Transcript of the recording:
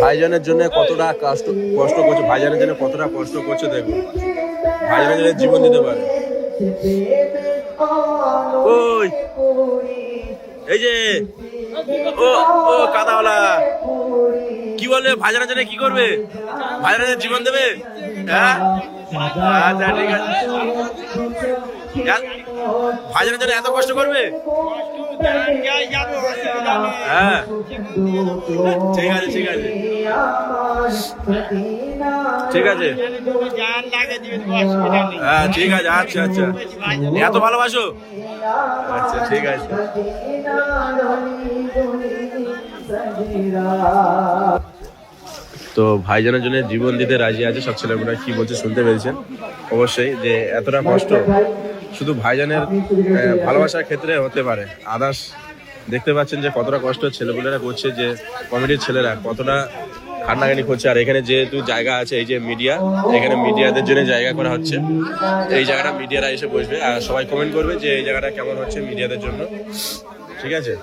ভাইজানের জন্য কতটা কষ্ট করছে, ভাইজানের জন্য কতটা কষ্ট করছে দেখো, ভাইজানের জন্য জীবন দিতে পারে। ওই এই যে ও ও কাদাওয়ালা কি বলবে, ভাইজানের জন্য কি করবে, ভাইজানের জন্য জীবন দেবে। হ্যাঁ আচ্ছা ঠিক আছে, ভাইজানের জন্য এত কষ্ট করবে। হ্যাঁ ঠিক আছে ঠিক আছে ঠিক আছে, হ্যাঁ ঠিক আছে, আচ্ছা আচ্ছা, এত ভালোবাসো, আচ্ছা ঠিক আছে। তো ভাইজানের জন্য জীবন দিতে রাজি আছে সব ছেলেমেয়েরা, কি বলছে শুনতে পেরেছেন অবশ্যই, যে এতটা কষ্ট শুধু ভাইজানের ভালোবাসার ক্ষেত্রে হতে পারে, আদার্স দেখতে পাচ্ছেন যে কতটা কষ্ট ছেলেপুলেরা করছে, যে কমিটির ছেলেরা কতটা খান্নাগানি করছে। আর এখানে যেহেতু জায়গা আছে, এই যে মিডিয়া, এখানে মিডিয়াদের জন্য জায়গা করা হচ্ছে, এই জায়গাটা মিডিয়ারা এসে বসবে আর সবাই কমেন্ট করবে যে এই জায়গাটা কেমন হচ্ছে মিডিয়াদের জন্য, ঠিক আছে।